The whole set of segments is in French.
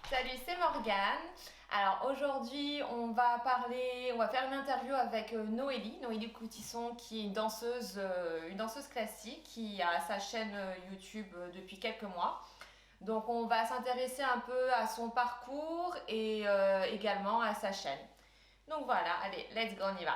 Salut, c'est Morgane. Alors aujourd'hui, on va faire une interview avec Noélie Coutisson, qui est une danseuse classique qui a sa chaîne YouTube depuis quelques mois. Donc on va s'intéresser un peu à son parcours et également à sa chaîne. Donc voilà, allez, let's go, on y va.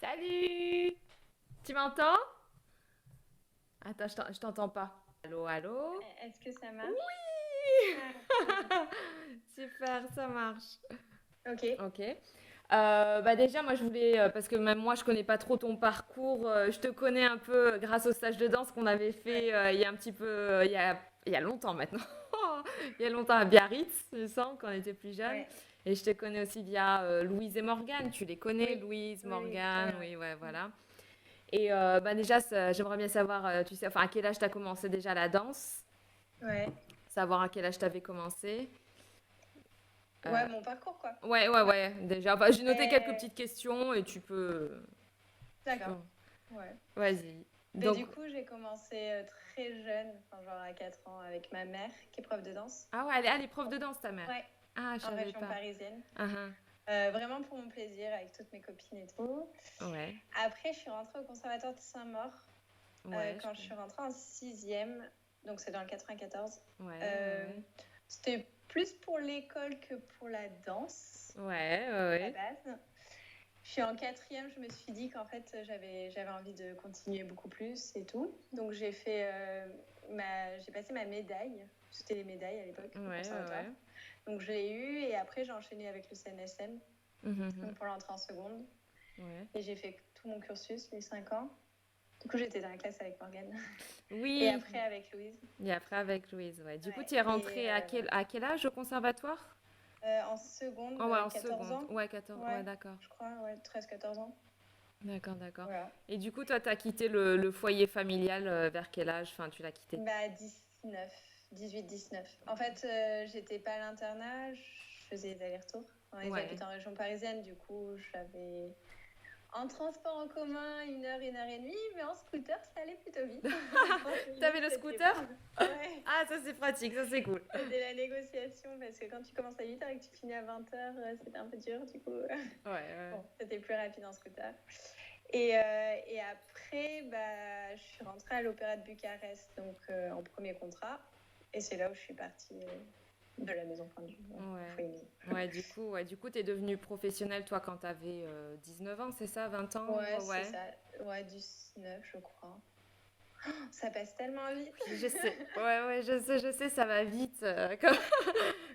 Salut! Tu m'entends? Attends, je t'entends pas. Allô, allô? Est-ce que ça marche? Oui! Ah, trop bien. Super, ça marche. Ok. Ok. Bah déjà, moi je voulais, parce que même moi je connais pas trop ton parcours, je te connais un peu grâce au stage de danse qu'on avait Ouais. fait il y a un petit peu, il y a longtemps maintenant. Il y a longtemps à Biarritz, il me semble, quand on était plus jeune. Ouais. Et je te connais aussi via Louise et Morgane, tu les connais, Oui. Louise, Oui, oui, très Morgane, bien, oui, ouais, ouais. voilà. Et bah déjà, j'aimerais bien savoir, tu sais, enfin, à quel âge tu as commencé déjà la danse, Ouais. savoir à quel âge tu avais commencé. Ouais, mon parcours, quoi. Ouais. Ouais, déjà. Enfin, j'ai noté quelques Euh, petites questions et tu peux, d'accord. Ouais. vas-y. Mais Donc, du coup, j'ai commencé très jeune, enfin, genre à 4 ans, avec ma mère, qui est prof de danse. ah ouais, elle est prof de danse, ta mère. Ouais. Ah, je En savais région pas. parisienne. Ah, ah. Vraiment pour mon plaisir, avec toutes mes copines et tout. Ouais, Après, je suis rentrée au conservatoire de Saint-Maur ouais, je quand je connais. suis rentrée en sixième. Donc, c'est dans le 94. Ouais, Euh, C'était plus pour l'école que pour la danse. ouais, ouais, À la ouais. base. Je suis en quatrième, je me suis dit qu'en fait, j'avais envie de continuer beaucoup plus et tout. Donc, j'ai passé ma médaille. C'était les médailles à l'époque Ouais, au ouais, ouais, conservatoire. ouais. Donc, je l'ai eu et après, j'ai enchaîné avec le CNSM, Mhm, donc pour l'entrée en seconde. mhm. Ouais. Et j'ai fait tout mon cursus, les 5 ans. Du coup, j'étais dans la classe avec Morgane. Et Oui, après, avec Louise. et après avec Louise, ouais. Du coup, Ouais. tu es Et rentrée à quel âge au conservatoire? en seconde, Oh, ouais, en 14 seconde. ans. Ouais, 14. Ouais, Ouais, d'accord. je crois, ouais, 13-14 ans. D'accord, d'accord. Voilà. Et du coup, toi, tu as quitté le foyer familial vers quel âge? Enfin, tu l'as quitté. Bah, 19, 18-19. En fait, j'étais pas à l'internat, je faisais des allers-retours. Ouais, Ouais. j'habite en région parisienne, du coup, j'avais en transport en commun 1 heure et demie, mais en scooter, ça allait plutôt vite. 30 T'avais minutes, le c'était scooter? bon. Ouais, Ah, ça c'est pratique, ça c'est cool. c'était la négociation, parce que quand tu commences à 8 heures et que tu finis à 20 heures, c'était un peu dur, du coup. Ouais, ouais. Bon, c'était plus rapide en scooter. Et après, bah, je suis rentrée à l'Opéra de Bucarest, donc en premier contrat. Et c'est là où je suis partie de la maison pendue. Ouais, Ouais. faut aimer. Ouais, du coup, t'es devenue professionnelle, toi, quand t'avais 19 ans, c'est ça, 20 ans? Ouais, c'est Ouais. ça. Ouais, 19, je crois. Ça passe tellement vite. Je sais. Ouais, je sais, ça va vite.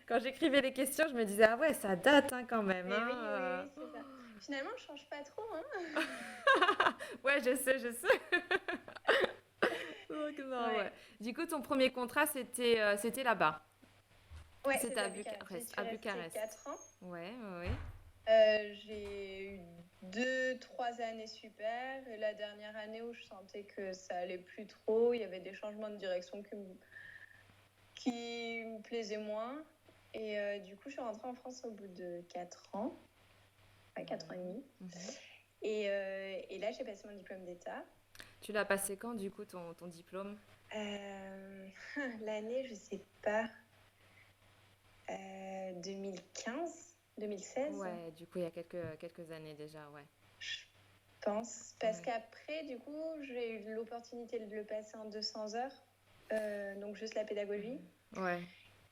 Quand j'écrivais les questions, je me disais, ah ouais, ça date hein, quand même. Mais Hein, oui, oui, oui, c'est ça. Finalement, je change pas trop, hein. Ouais, je sais. Donc, non, ouais. Ouais, Du coup, ton premier contrat, c'était là-bas. ouais, C'était c'était à Bucarest. J'y suis À restée Bucarest. 4 ans. Ouais. J'ai eu 2, 3 années super. Et la dernière année où je sentais que ça allait plus trop, il y avait des changements de direction qui me plaisaient moins. Et du coup, je suis rentrée en France au bout de 4 ans, ouais, 4 ans et demi. Mhm. Et là, j'ai passé mon diplôme d'État. Tu l'as passé quand, du coup, ton diplôme? Euh, L'année, je sais pas, 2015, 2016, Ouais, du coup, il y a quelques années déjà, ouais. je pense. Parce Ouais. qu'après, du coup, j'ai eu l'opportunité de le passer en 200 heures, donc juste la pédagogie. Ouais.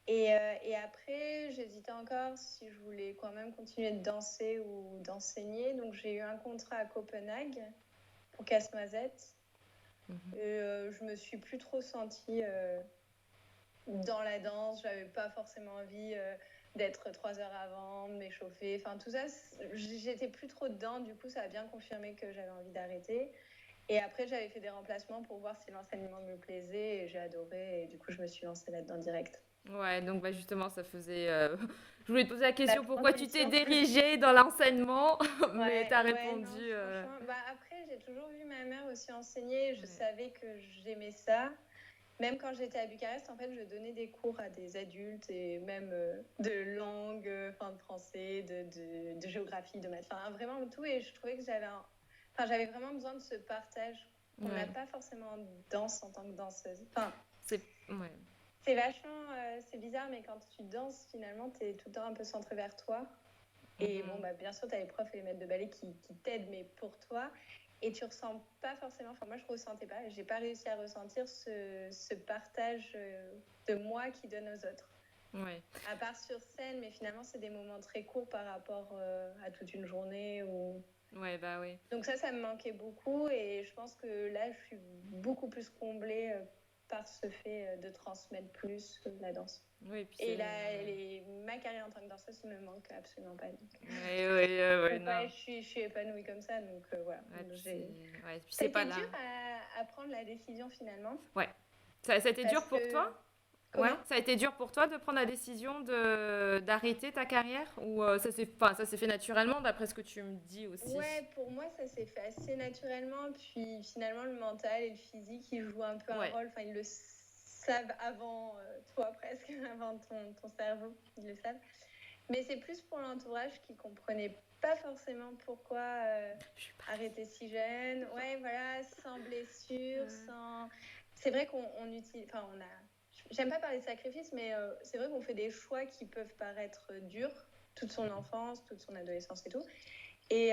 Et après, j'hésitais encore si je voulais quand même continuer de danser ou d'enseigner. Donc, j'ai eu un contrat à Copenhague pour Casse-Noisette. Mhm. Et je me suis plus trop sentie dans la danse. J'avais pas forcément envie d'être 3 heures avant, de m'échauffer. Enfin, tout ça, j'étais plus trop dedans. Du coup, ça a bien confirmé que j'avais envie d'arrêter. Et après, j'avais fait des remplacements pour voir si l'enseignement me plaisait et j'ai adoré. Et du coup, je me suis lancée là-dedans direct. Ouais, donc bah, justement, ça faisait. Je voulais te poser la La question pourquoi tu t'es transition. dirigée dans l'enseignement, mais Ouais, t'as ouais, répondu. non, franchement. Bah, après, j'ai toujours vu ma mère aussi enseigner. Je Ouais. savais que j'aimais ça. Même quand j'étais à Bucarest, en fait, je donnais des cours à des adultes et même de langue, enfin de français, de géographie, de maths, enfin vraiment de tout. Et je trouvais que enfin, j'avais vraiment besoin de ce partage qu'on n'a Ouais. pas forcément en danse en tant que danseuse. Enfin, C'est. Ouais. c'est vachement, c'est bizarre, mais quand tu danses, finalement, tu es tout le temps un peu centré vers toi. Et bon, Mhm. bah, bien sûr, tu as les profs et les maîtres de ballet qui t'aident, mais pour toi. Et tu ressens pas forcément, enfin moi je ressentais pas, j'ai pas réussi à ressentir ce partage de moi qui donne aux autres. Ouais. À part sur scène, mais finalement c'est des moments très courts par rapport à toute une journée. Ouais, bah oui. Donc ça me manquait beaucoup et je pense que là je suis beaucoup plus comblée par ce fait de transmettre plus la danse. Oui, puis Et c'est. là, Ouais. ma carrière en tant que danseuse ne me manque absolument pas. Donc. Ouais, ouais, ouais, Ouais, non. je suis épanouie comme ça, donc voilà. Ouais, puis c'est. J'ai... Ouais, puis Ça a c'est pas été là. dur à prendre la décision finalement, Ouais. Ça a été parce dur pour que... toi? Ouais, Comment? ça a été dur pour toi de prendre la décision d'arrêter ta carrière ou ça s'est fait naturellement d'après ce que tu me dis aussi. Ouais, pour moi, ça s'est fait assez naturellement, puis finalement, le mental et le physique, ils jouent un peu un Ouais. rôle, enfin, ils le savent avant toi presque, avant ton cerveau, ils le savent. Mais c'est plus pour l'entourage qui comprenait pas forcément pourquoi Je suis pareil. arrêter si jeune. Ouais, voilà, sans blessure, sans. C'est vrai qu'on utilise. Enfin, on a. J'aime pas parler de sacrifice, mais c'est vrai qu'on fait des choix qui peuvent paraître durs toute son enfance, toute son adolescence et tout. Et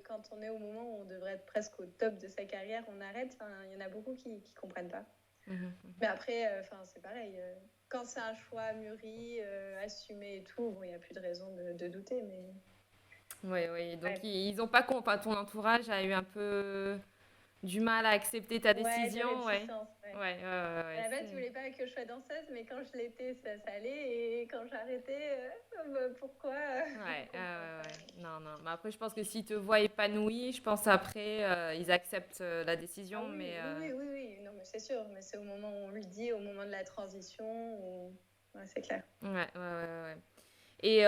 quand on est au moment où on devrait être presque au top de sa carrière, on arrête. Enfin, il y en a beaucoup qui comprennent pas. Mhm. Mais après, c'est pareil. Quand c'est un choix mûri, assumé et tout, bon, il n'y a plus de raison de douter. Mais Ouais, ouais. Donc ouais. ils ont pas enfin, ton entourage a eu un peu du mal à accepter ta Ouais, des décision, ouais. réticences, Ouais, ouais. ouais, ouais, À ouais, la base, ils c'est. voulaient pas que je sois danseuse, mais quand je l'étais, ça allait. Et quand j'arrêtais, pourquoi on Ouais, comprend pas. ouais. Non, non. Mais après, je pense que s'ils te voient épanoui, je pense après, ils acceptent la Ah décision, oui, mais oui, oui, oui, oui. Non, mais c'est sûr. Mais c'est au moment où on le dit, au moment de la transition, où... ouais, c'est clair. ouais, ouais, ouais, ouais. Et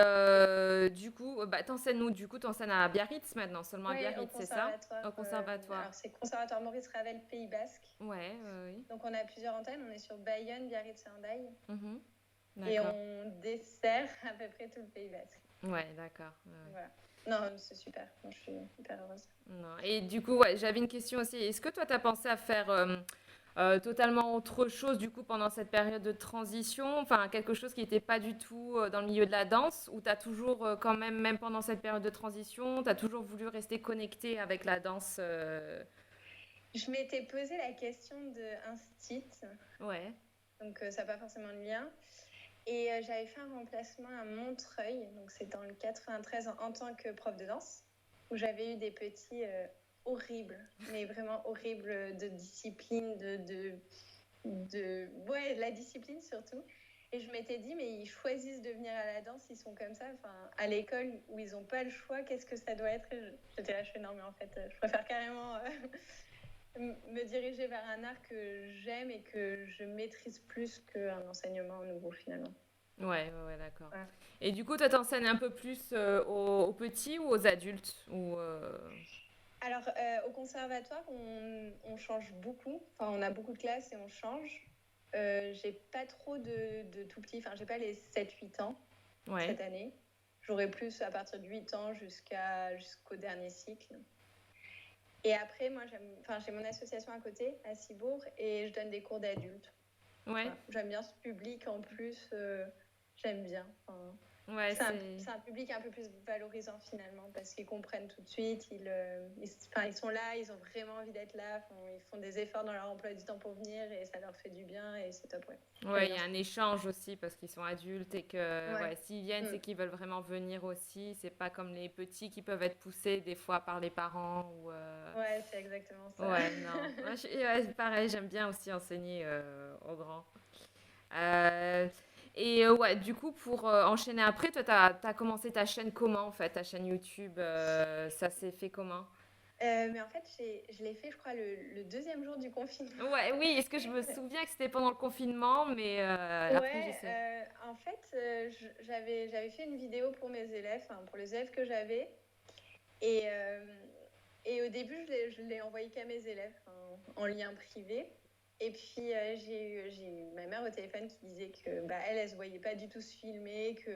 du coup, bah, t'enseignes où? Du coup, t'enseignes à Biarritz maintenant, seulement à Ouais, au Biarritz, c'est ça? conservatoire. Au conservatoire. Alors, c'est Conservatoire Maurice Ravel, Pays Basque. Ouais, oui. Donc, on a plusieurs antennes. On est sur Bayonne, Biarritz et Hendaye. Mhm. Et D'accord. on dessert à peu près tout le Pays Basque. Ouais, d'accord. Ouais, ouais. Voilà. Non, c'est super. Moi, je suis hyper heureuse. Non. Et du coup, ouais, j'avais une question aussi. Est-ce que toi, tu as pensé à faire totalement autre chose du coup pendant cette période de transition? Enfin, quelque chose qui n'était pas du tout dans le milieu de la danse? Ou tu as toujours, quand même, même pendant cette période de transition, tu as toujours voulu rester connecté avec la danse Je m'étais posé la question de instit, Ouais. donc ça n'a pas forcément de lien. Et j'avais fait un remplacement à Montreuil, donc c'est dans le 93 en tant que prof de danse, où j'avais eu des petits horribles, mais vraiment horribles de discipline, ouais, de la discipline surtout. Et je m'étais dit, mais ils choisissent de venir à la danse, ils sont comme ça. Enfin, à l'école où ils n'ont pas le choix, qu'est-ce que ça doit être? J'étais là, je fais non, mais en fait, je préfère carrément me diriger vers un art que j'aime et que je maîtrise plus qu'un enseignement nouveau finalement. Ouais, ouais, ouais, d'accord. Ouais. Et du coup, toi, t'enseignes un peu plus aux petits ou aux adultes ou Alors, au conservatoire, on change beaucoup. Enfin, on a beaucoup de classes et on change. J'ai pas trop de tout petits. Enfin, j'ai pas les 7-8 ans Ouais. cette année. J'aurai plus à partir de 8 ans jusqu'au dernier cycle. Et après, moi, j'ai mon association à côté, à Cibourg, et je donne des cours d'adultes. Ouais. Voilà. J'aime bien ce public en plus. J'aime bien. Enfin, Ouais, c'est. c'est un public un peu plus valorisant finalement parce qu'ils comprennent tout de suite. Ils sont là, ils ont vraiment envie d'être là. Ils font des efforts dans leur emploi du temps pour venir et ça leur fait du bien et c'est top. Ouais. J'aime Ouais, il y bien a ça. un échange aussi parce qu'ils sont adultes et que Ouais. ouais, s'ils viennent, c'est Mm. qu'ils veulent vraiment venir aussi. C'est pas comme les petits qui peuvent être poussés des fois par les parents ou Ouais, c'est exactement ça. ouais, non. Moi, ouais, pareil, j'aime bien aussi enseigner aux grands. Euh, et ouais, du coup, pour enchaîner après, toi, t'as commencé ta chaîne comment en fait, ta chaîne YouTube, ça s'est fait comment? Mais en fait, je l'ai fait, je crois, le deuxième jour du confinement. Ouais, oui, est-ce que je me souviens que c'était pendant le confinement, mais après, je Ouais, sais. en fait, j'avais fait une vidéo pour mes élèves, enfin, pour les élèves que j'avais. Et, et au début, je l'ai envoyé qu'à mes élèves, en lien privé. Et puis, j'ai eu ma mère au téléphone qui disait que bah, elle se voyait pas du tout se filmer, que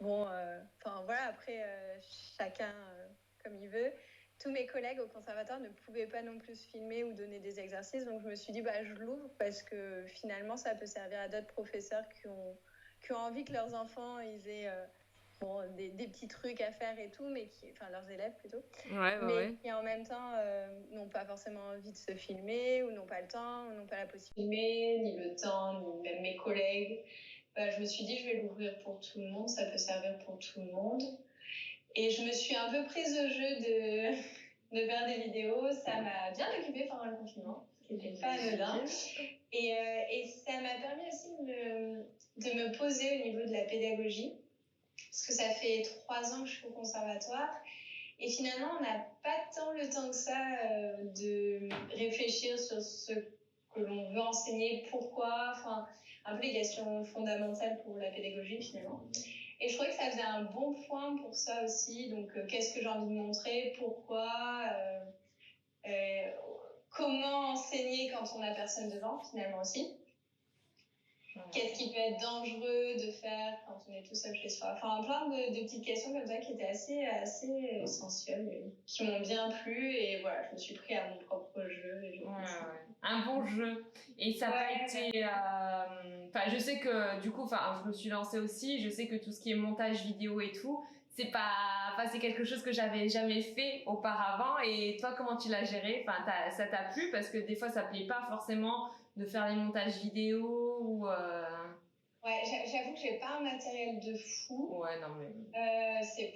bon, enfin voilà, après, chacun comme il veut. Tous mes collègues au conservatoire ne pouvaient pas non plus se filmer ou donner des exercices. Donc, je me suis dit, bah, je l'ouvre parce que finalement, ça peut servir à d'autres professeurs qui ont envie que leurs enfants ils aient bon, des petits trucs à faire et tout, enfin leurs élèves plutôt, Ouais, ouais, mais ouais. qui en même temps n'ont pas forcément envie de se filmer ou n'ont pas le temps, ou n'ont pas la possibilité de filmer, ni le temps, ni même mes collègues. Bah, je me suis dit, je vais l'ouvrir pour tout le monde, ça peut servir pour tout le monde. Et je me suis un peu prise au jeu de faire des vidéos. Ça m'a bien occupée pendant le confinement, ce qui n'était pas anodin. Et ça m'a permis aussi de me poser au niveau de la pédagogie, parce que ça fait 3 ans que je suis au conservatoire. Et finalement, on n'a pas tant le temps que ça de réfléchir sur ce que l'on veut enseigner, pourquoi, enfin, un peu les questions fondamentales pour la pédagogie finalement. Et je trouvais que ça faisait un bon point pour ça aussi. Donc, qu'est-ce que j'ai envie de montrer, pourquoi, comment enseigner quand on n'a personne devant finalement aussi. Qu'est-ce qui peut être dangereux de faire quand on est tout seul chez soi? Enfin, plein de petites questions comme ça qui étaient assez essentielles, et qui m'ont bien plu. Et voilà, je me suis pris à mon propre jeu. Et Un bon jeu. Et ça n'a pas été. Enfin, je sais que du coup, enfin, je me suis lancée aussi. Je sais que tout ce qui est montage vidéo et tout, c'est pas. Enfin, c'est quelque chose que j'avais jamais fait auparavant. Et toi, comment tu l'as géré? Enfin, ça t'a plu parce que des fois, ça plaît pas forcément de faire les montages vidéo ou. Ouais, j'avoue que j'ai pas un matériel de fou. Ouais, non mais. C'est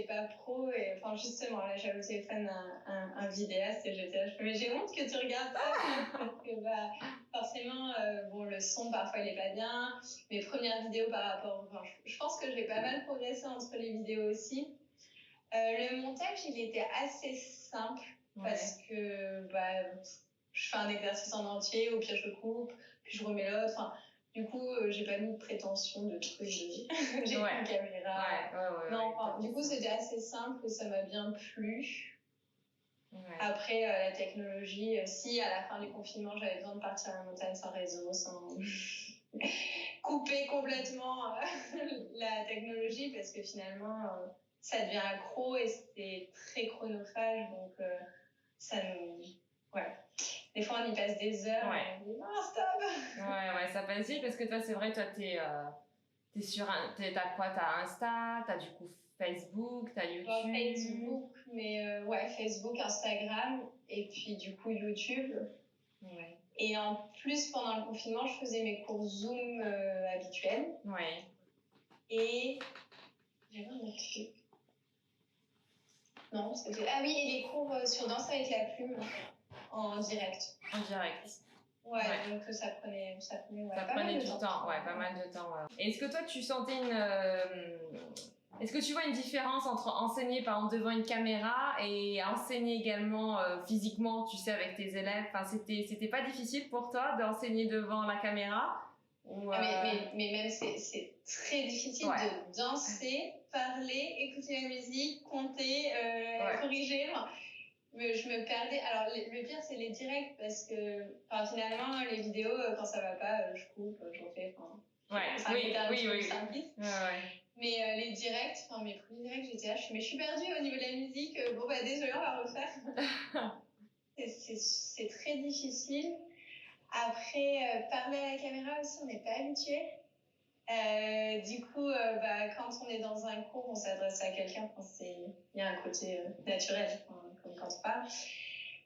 pas pro. Et enfin, justement, là, j'avais au téléphone un vidéaste et j'étais là, mais j'ai honte que tu regardes ça parce que bah, forcément, bon, le son parfois il est pas bien. Mes premières vidéos par rapport, enfin, je pense que j'ai pas mal progressé entre les vidéos aussi. Le montage, il était assez simple parce que bah, je fais un exercice en entier, au pire je coupe, puis je remets l'autre. Enfin, du coup, j'ai pas mis de prétention de trucs. J'ai une caméra. Non, enfin, du coup, c'était assez simple et ça m'a bien plu. Après, la technologie, si à la fin du confinement, j'avais besoin de partir à la montagne sans réseau, sans couper complètement la technologie, parce que finalement, ça devient accro et c'est très chronophage. Donc, ça nous... Ouais. Des fois, on y passe des heures et on dit non, stop. Ouais, ça passe vite parce que toi, c'est vrai, toi, t'es sur t'as quoi? T'as Insta, t'as du coup Facebook, t'as YouTube. Facebook, mais ouais, Facebook, Instagram et puis du coup YouTube. Ouais. Et en plus, pendant le confinement, je faisais mes cours Zoom habituels. Ouais. Et j'avais un autre truc. Non, c'était... Ah oui, et les cours sur Danse avec la plume en direct. En direct. Ouais, donc ça prenait pas mal de temps. Ouais, pas mal de temps. Ouais. Est-ce que toi, tu sentais Est-ce que tu vois une différence entre enseigner par exemple devant une caméra et enseigner également physiquement, tu sais, avec tes élèves? Enfin, c'était pas difficile pour toi d'enseigner devant la caméra? Ou, mais même c'est très difficile de danser, parler, écouter la musique, compter, corriger. Mais je me perdais. Alors, le pire, c'est les directs parce que finalement, les vidéos, quand ça va pas, je coupe, j'en fais. C'est un peu simpliste. Mais les directs, mes premiers directs, j'étais là, mais je suis perdue au niveau de la musique. Bon, bah, désolé, on va refaire. C'est très difficile. Après, parler à la caméra aussi, on n'est pas habitué. Du coup, quand on est dans un cours, on s'adresse à quelqu'un. Il y a un côté naturel, comme quand on parle.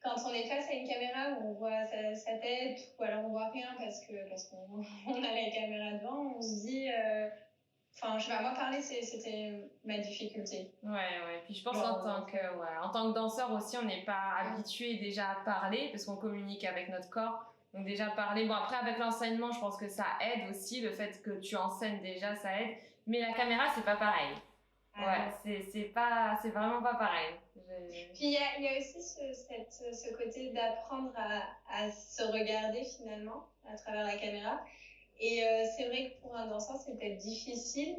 Quand on est face à une caméra où on voit sa tête, ou alors on voit rien parce qu'on a la caméra devant, on se dit... je sais pas, moi parler, c'était ma difficulté. Ouais. Puis je pense en tant que danseur aussi, on n'est pas habitué déjà à parler parce qu'on communique avec notre corps. Donc déjà parler, bon après avec l'enseignement, je pense que ça aide aussi, le fait que tu enseignes déjà, ça aide. Mais la caméra, c'est pas pareil. Ouais, c'est vraiment pas pareil. Puis il y a aussi ce côté d'apprendre à se regarder finalement à travers la caméra. Et c'est vrai que pour un danseur, c'est peut-être difficile.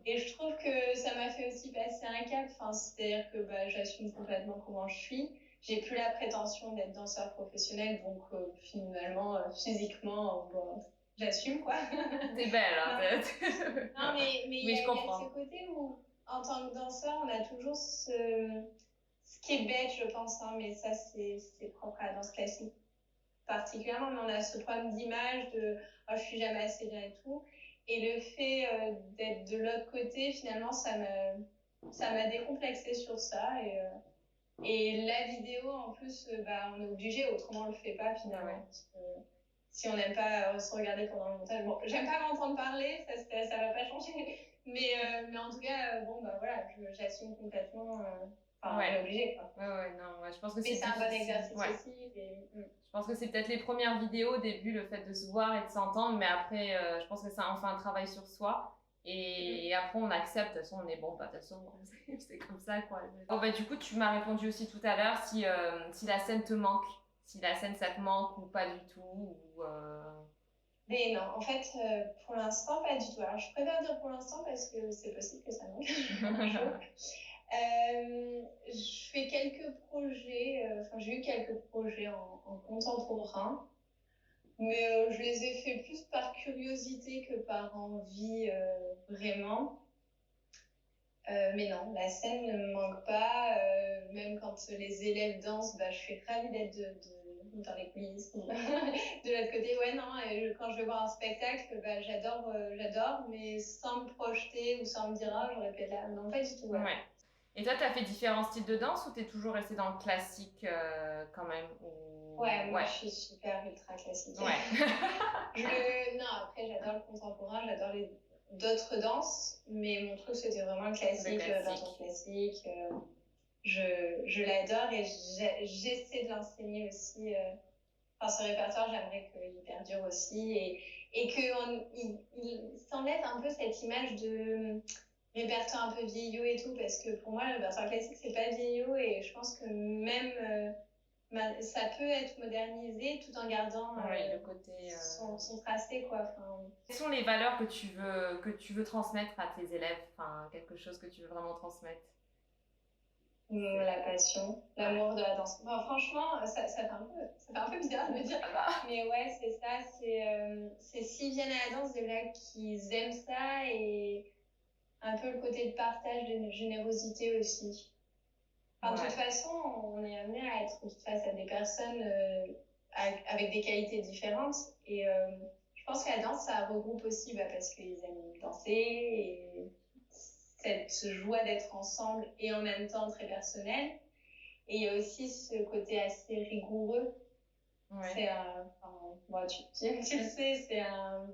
Et je trouve que ça m'a fait aussi passer un cap. Enfin, c'est-à-dire que bah, j'assume complètement comment je suis. J'ai plus la prétention d'être danseur professionnel, donc finalement, physiquement, bon, j'assume quoi. T'es belle, hein. Non, mais Oui, je il y a ce comprends. côté où, en tant que danseur, on a toujours ce qui est bête, je pense, hein, mais ça, c'est propre à la danse classique particulièrement, mais on a ce problème d'image de oh, je suis jamais assez bien et tout. Et le fait d'être de l'autre côté, finalement, ça m'a décomplexé sur ça. Et la vidéo, en plus, bah, on est obligé, autrement on le fait pas finalement. Ouais. Parce que si on n'aime pas se regarder pendant le montage, bon, j'aime pas m'entendre parler, ça va pas changer. Mais en tout cas, bon, bah voilà, j'assume complètement. Enfin, on est obligé, quoi. Ouais, non, ouais, je pense que Mais c'est un bon exercice ouais. aussi. Je pense que c'est peut-être les premières vidéos au début, le fait de se voir et de s'entendre, mais après, je pense que ça en fait un travail sur soi. Et après, on accepte, de toute façon, on est bon, bah, de toute façon, c'est comme ça, quoi. Bon, bah, du coup, tu m'as répondu aussi tout à l'heure si la scène te manque, si la scène ça te manque ou pas du tout. Mais non, en fait, pour l'instant, pas du tout. Alors, je préfère dire pour l'instant parce que c'est possible que ça manque un jour. Je fais quelques projets, enfin, j'ai eu quelques projets en contemporain, mais je les ai fait plus par curiosité que par envie vraiment. Mais non, la scène ne me manque pas. Même quand les élèves dansent, bah, je suis ravie d'être dans les coulisses. De l'autre côté, ouais, non. Et quand je vais voir un spectacle, bah, j'adore, mais sans me projeter ou sans me dire, ah, j'aurais pu être là. Non, pas du tout. Ouais. Et toi, tu as fait différents styles de danse ou t'es toujours resté dans le classique quand même Ouais, moi, je suis super ultra classique. Ouais. Non, après, j'adore le contemporain, j'adore d'autres danses, mais mon truc, c'était vraiment le classique, la danse classique. Je l'adore et j'essaie de l'enseigner aussi. Enfin, ce répertoire, j'aimerais qu'il perdure aussi et qu'il s'enlève un peu cette image de répertoire un peu vieillot et tout, parce que pour moi, le répertoire classique, c'est pas vieillot et je pense que même ça peut être modernisé tout en gardant le côté, son tracé, quoi. Enfin, quelles sont les valeurs que tu veux transmettre à tes élèves, enfin, quelque chose que tu veux vraiment transmettre? La passion, l'amour de la danse. Enfin, franchement, ça fait un peu bizarre de me dire. Mais ouais, c'est ça. C'est s'ils viennent à la danse, déjà qu'ils aiment ça et un peu le côté de partage, de générosité aussi. Enfin, de toute façon, on est amené à être face à des personnes avec des qualités différentes. Et je pense que la danse, ça regroupe aussi parce qu'ils aiment danser et cette joie d'être ensemble et en même temps très personnelle. Et il y a aussi ce côté assez rigoureux. C'est bon, tu le sais,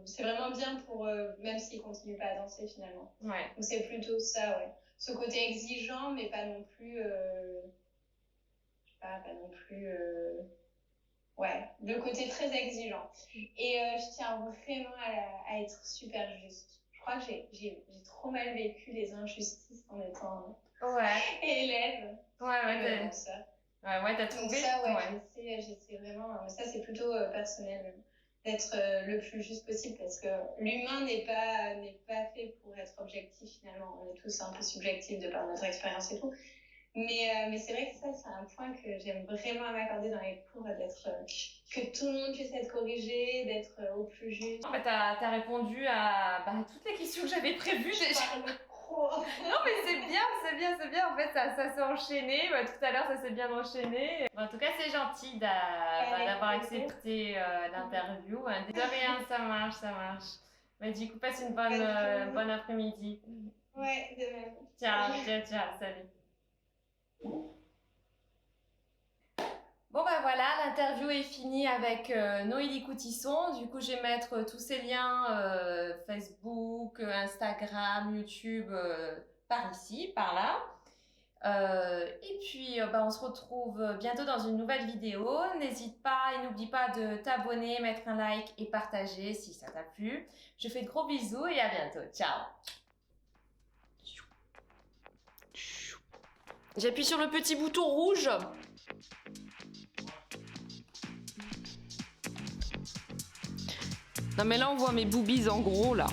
c'est vraiment bien pour même s'ils continuent pas à danser finalement. Donc c'est plutôt ça, ouais. Ce côté exigeant, mais pas non plus, je sais pas non plus, ouais, le côté très exigeant. Et je tiens vraiment à être super juste. Je crois que j'ai trop mal vécu les injustices en étant élève et danseur. T'as trouvé. Donc ça, j'essaie vraiment. Ça, c'est plutôt personnel, d'être le plus juste possible parce que l'humain n'est pas fait pour être objectif finalement. On est tous un peu subjectifs de par notre expérience et tout. Mais c'est vrai que ça, c'est un point que j'aime vraiment m'accorder dans les cours, que tout le monde puisse être corrigé, d'être au plus juste. T'as répondu à toutes les questions que j'avais prévues déjà. Non mais c'est bien, en fait ça s'est enchaîné, tout à l'heure ça s'est bien enchaîné. En tout cas c'est gentil d'avoir accepté l'interview. De rien, ça marche. Du coup passe une bonne après-midi. Ouais, de même. Ciao, salut. Bon voilà, l'interview est finie avec Noélie Coutisson. Du coup, je vais mettre tous ces liens Facebook, Instagram, YouTube par ici, par là. Et puis, on se retrouve bientôt dans une nouvelle vidéo. N'hésite pas et n'oublie pas de t'abonner, mettre un like et partager si ça t'a plu. Je fais de gros bisous et à bientôt. Ciao! J'appuie sur le petit bouton rouge. Non mais là on voit mes boobies en gros là.